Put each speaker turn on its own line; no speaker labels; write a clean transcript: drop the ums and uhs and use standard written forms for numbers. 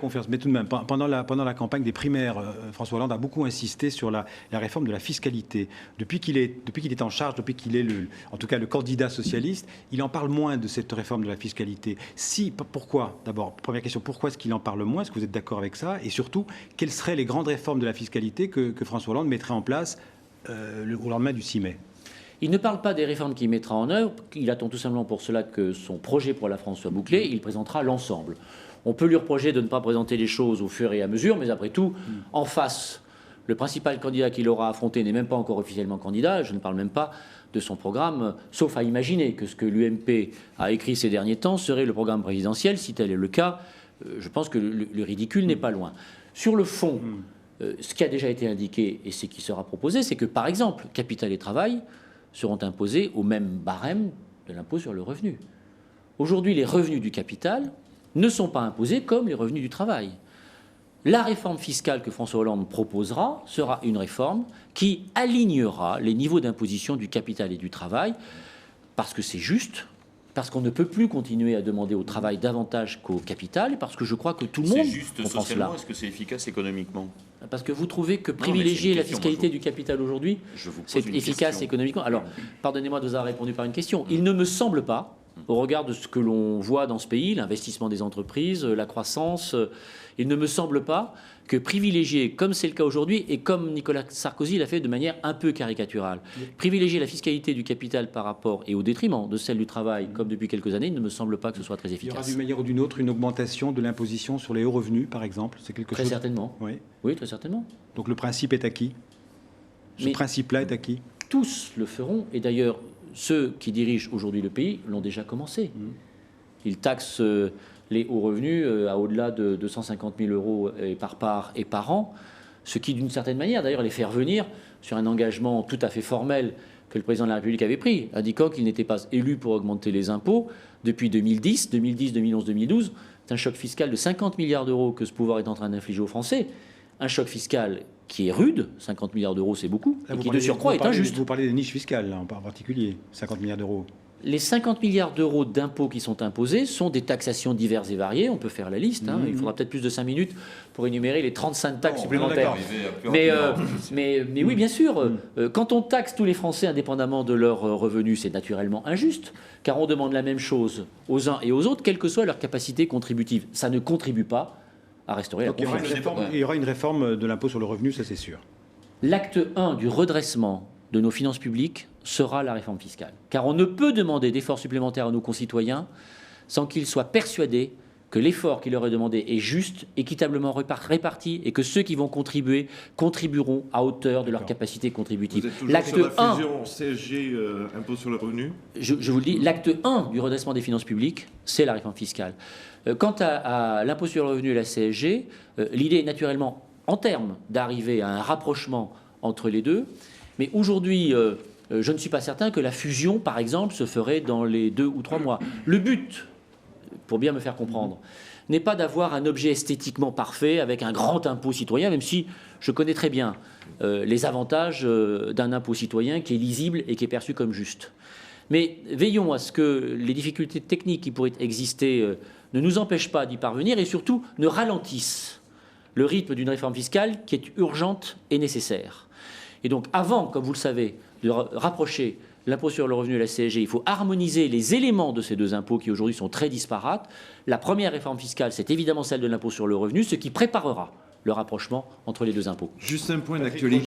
confiance. Mais tout de même, pendant la campagne des primaires, François Hollande a beaucoup insisté sur la réforme de la fiscalité. Depuis qu'il est en charge, depuis qu'il est en tout cas le candidat socialiste, il en parle moins de cette réforme de la fiscalité. Pourquoi? D'abord, première question, pourquoi est-ce qu'il en parle moins? Est-ce que vous êtes d'accord avec ça? Et surtout, quelles seraient les grandes réformes de la fiscalité que François Hollande mettrait en place au lendemain du 6 mai?
Il ne parle pas des réformes qu'il mettra en œuvre. Il attend tout simplement pour cela que son projet pour la France soit bouclé. Il présentera l'ensemble. On peut lui reprocher de ne pas présenter les choses au fur et à mesure, mais après tout, en face, le principal candidat qu'il aura affronté n'est même pas encore officiellement candidat. Je ne parle même pas de son programme, sauf à imaginer que ce que l'UMP a écrit ces derniers temps serait le programme présidentiel. Si tel est le cas, je pense que le ridicule n'est pas loin. Sur le fond, ce qui a déjà été indiqué et ce qui sera proposé, c'est que, par exemple, capital et travail seront imposés au même barème de l'impôt sur le revenu. Aujourd'hui, les revenus du capital ne sont pas imposés comme les revenus du travail. La réforme fiscale que François Hollande proposera sera une réforme qui alignera les niveaux d'imposition du capital et du travail, parce que c'est juste, parce qu'on ne peut plus continuer à demander au travail davantage qu'au capital, et parce que je crois que tout le monde
C'est juste socialement, est-ce que c'est efficace économiquement?
Parce que vous trouvez que privilégier la fiscalité du capital aujourd'hui, c'est efficace économiquement. Alors, pardonnez-moi de vous avoir répondu par une question. Il ne me semble pas, au regard de ce que l'on voit dans ce pays, l'investissement des entreprises, la croissance, il ne me semble pas que privilégier, comme c'est le cas aujourd'hui, et comme Nicolas Sarkozy l'a fait de manière un peu caricaturale, privilégier la fiscalité du capital par rapport et au détriment de celle du travail, comme depuis quelques années, il ne me semble pas que ce soit très efficace.
Il y aura d'une manière ou d'une autre une augmentation de l'imposition sur les hauts revenus, par exemple. C'est quelque
Très
chose...
certainement.
Oui.
Oui, très certainement.
Donc le principe est acquis. Ce principe-là est acquis.
Tous le feront, et d'ailleurs, ceux qui dirigent aujourd'hui le pays l'ont déjà commencé. Ils taxent les hauts revenus à au-delà de 250 000 euros par part et par an, ce qui, d'une certaine manière, d'ailleurs, les fait revenir sur un engagement tout à fait formel que le président de la République avait pris, indiquant qu'il n'était pas élu pour augmenter les impôts depuis 2010, 2011, 2012. C'est un choc fiscal de 50 milliards d'euros que ce pouvoir est en train d'infliger aux Français. Un choc fiscal qui est rude, 50 milliards d'euros c'est beaucoup, et qui de surcroît est injuste.
Vous parlez des niches fiscales, là, en particulier, 50 milliards d'euros.
Les 50 milliards d'euros d'impôts qui sont imposés sont des taxations diverses et variées. On peut faire la liste. Il faudra peut-être plus de 5 minutes pour énumérer les 35 taxes supplémentaires. Mais oui, bien sûr. Quand on taxe tous les Français indépendamment de leurs revenus, c'est naturellement injuste, car on demande la même chose aux uns et aux autres, quelle que soit leur capacité contributive. Ça ne contribue pas à restaurer la confiance.
Il y aura une réforme de l'impôt sur le revenu, ça c'est sûr.
L'acte 1 du redressement de nos finances publiques sera la réforme fiscale. Car on ne peut demander d'efforts supplémentaires à nos concitoyens sans qu'ils soient persuadés que l'effort qui leur est demandé est juste, équitablement réparti et que ceux qui vont contribuer contribueront à hauteur de leur capacité contributive.
L'acte 1 CSG, impôt sur le revenu.
Je vous le dis, l'acte 1 du redressement des finances publiques, c'est la réforme fiscale. Quant à l'impôt sur le revenu et la CSG, l'idée est naturellement, en termes, d'arriver à un rapprochement entre les deux. Mais aujourd'hui, je ne suis pas certain que la fusion, par exemple, se ferait dans les 2 ou 3 mois. Le but, pour bien me faire comprendre, n'est pas d'avoir un objet esthétiquement parfait avec un grand impôt citoyen, même si je connais très bien les avantages d'un impôt citoyen qui est lisible et qui est perçu comme juste. Mais veillons à ce que les difficultés techniques qui pourraient exister ne nous empêchent pas d'y parvenir et surtout ne ralentissent le rythme d'une réforme fiscale qui est urgente et nécessaire. Et donc avant, comme vous le savez, de rapprocher l'impôt sur le revenu et la CSG, il faut harmoniser les éléments de ces deux impôts qui aujourd'hui sont très disparates. La première réforme fiscale, c'est évidemment celle de l'impôt sur le revenu, ce qui préparera le rapprochement entre les deux impôts.
Juste un point d'actualité.